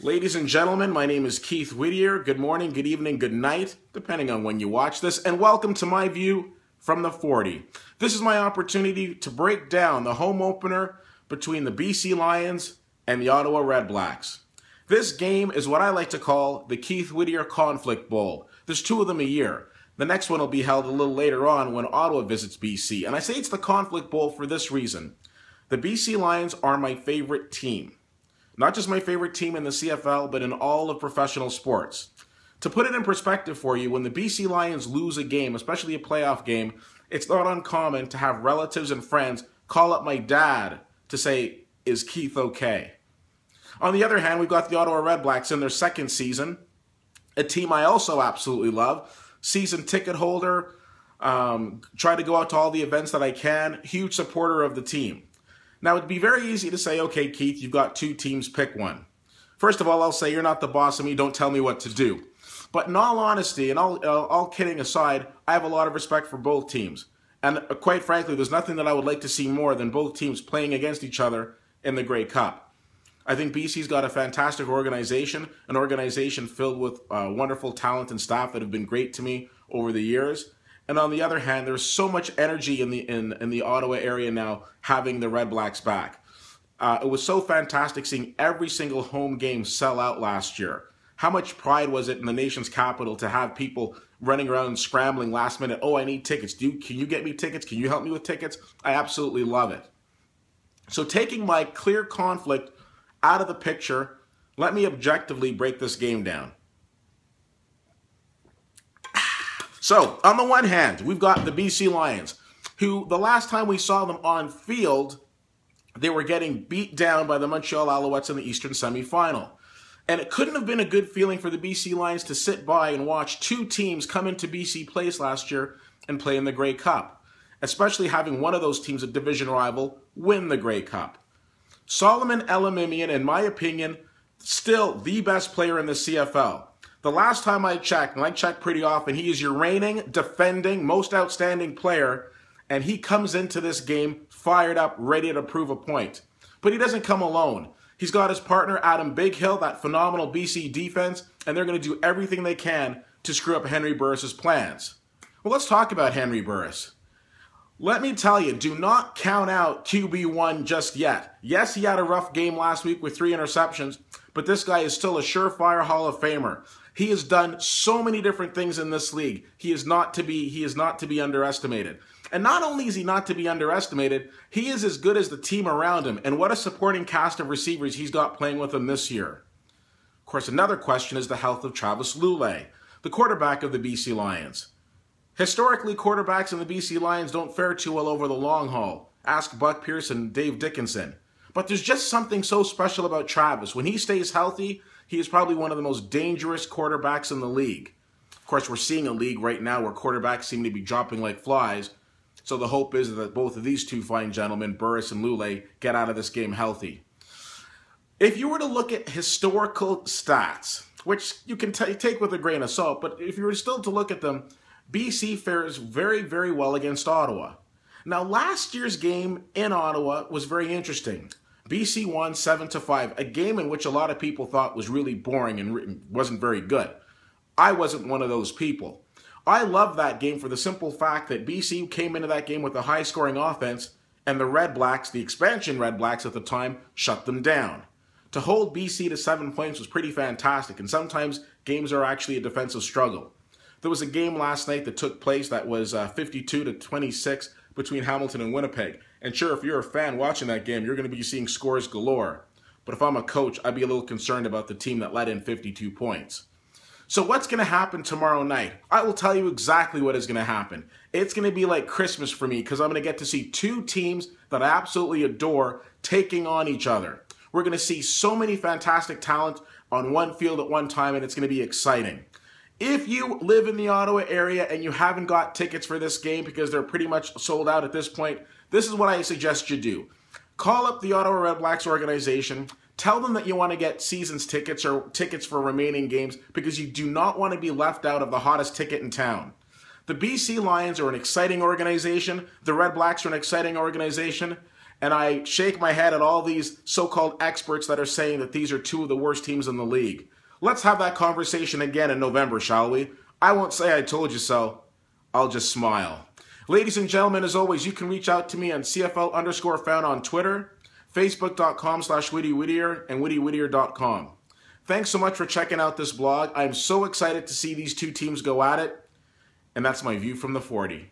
Ladies and gentlemen, my name is Keith Whittier. Good morning, good evening, good night, depending on when you watch this, and welcome to my view from the 40. This is my opportunity to break down the home opener between the BC Lions and the Ottawa REDBLACKS. This game is what I like to call the Keith Whittier Conflict Bowl. There's two of them a year. The next one will be held a little later on when Ottawa visits BC. And I say it's the Conflict Bowl for this reason. The BC Lions are my favorite team. Not just my favorite team in the CFL, but in all of professional sports. To put it in perspective for you, when the BC Lions lose a game, especially a playoff game, it's not uncommon to have relatives and friends call up my dad to say, "Is Keith okay?" On the other hand, we've got the Ottawa REDBLACKS in their second season, a team I also absolutely love. Season ticket holder, try to go out to all the events that I can, huge supporter of the team. Now, it'd be very easy to say, okay, Keith, you've got two teams, pick one. First of all, I'll say you're not the boss of me, don't tell me what to do. But in all honesty, and all kidding aside, I have a lot of respect for both teams. And quite frankly, there's nothing that I would like to see more than both teams playing against each other in the Grey Cup. I think BC's got a fantastic organization, an organization filled with wonderful talent and staff that have been great to me over the years. And on the other hand, there's so much energy in the Ottawa area now having the REDBLACKS back. It was so fantastic seeing every single home game sell out last year. How much pride was it in the nation's capital to have people running around and scrambling last minute? Oh, I need tickets. Can you get me tickets? Can you help me with tickets? I absolutely love it. So taking my clear conflict out of the picture, let me objectively break this game down. So, on the one hand, we've got the BC Lions, who the last time we saw them on field, they were getting beat down by the Montreal Alouettes in the Eastern semifinal. And it couldn't have been a good feeling for the BC Lions to sit by and watch two teams come into BC Place last year and play in the Grey Cup, especially having one of those teams, a division rival, win the Grey Cup. Solomon Elimimian, in my opinion, still the best player in the CFL. The last time I checked, and I check pretty often, he is your reigning, defending, most outstanding player, and he comes into this game fired up, ready to prove a point. But he doesn't come alone. He's got his partner, Adam Bighill, that phenomenal BC defense, and they're going to do everything they can to screw up Henry Burris's plans. Well, let's talk about Henry Burris. Let me tell you, do not count out QB1 just yet. Yes, he had a rough game last week with 3 interceptions, but this guy is still a surefire Hall of Famer. He has done so many different things in this league. He is not to be underestimated. And not only is he not to be underestimated, he is as good as the team around him. And what a supporting cast of receivers he's got playing with him this year. Of course, another question is the health of Travis Lulay, the quarterback of the BC Lions. Historically, quarterbacks in the BC Lions don't fare too well over the long haul. Ask Buck Pierce and Dave Dickinson. But there's just something so special about Travis. When he stays healthy, he is probably one of the most dangerous quarterbacks in the league. Of course, we're seeing a league right now where quarterbacks seem to be dropping like flies. So the hope is that both of these two fine gentlemen, Burris and Lulay, get out of this game healthy. If you were to look at historical stats, which you can take with a grain of salt, but if you were still to look at them, BC fares very, very well against Ottawa. Now, last year's game in Ottawa was very interesting. BC won 7-5, a game in which a lot of people thought was really boring and wasn't very good. I wasn't one of those people. I love that game for the simple fact that BC came into that game with a high-scoring offense, and the REDBLACKS, the expansion REDBLACKS at the time, shut them down. To hold BC to 7 points was pretty fantastic, and sometimes games are actually a defensive struggle. There was a game last night that took place that was 52-26 between Hamilton and Winnipeg. And sure, if you're a fan watching that game, you're going to be seeing scores galore. But if I'm a coach, I'd be a little concerned about the team that let in 52 points. So what's going to happen tomorrow night? I will tell you exactly what is going to happen. It's going to be like Christmas for me because I'm going to get to see two teams that I absolutely adore taking on each other. We're going to see so many fantastic talent on one field at one time, and it's going to be exciting. If you live in the Ottawa area and you haven't got tickets for this game because they're pretty much sold out at this point, this is what I suggest you do. Call up the Ottawa REDBLACKS organization, tell them that you want to get seasons tickets or tickets for remaining games because you do not want to be left out of the hottest ticket in town. The BC Lions are an exciting organization, the REDBLACKS are an exciting organization, And I shake my head at all these so-called experts that are saying that these are two of the worst teams in the league. Let's have that conversation again in November, shall we? I won't say I told you so. I'll just smile. Ladies and gentlemen, as always, you can reach out to me on CFL_found on Twitter, Facebook.com/WhittyWhittier, and WhittyWhittier.com. Thanks so much for checking out this blog. I'm so excited to see these two teams go at it. And that's my view from the 40.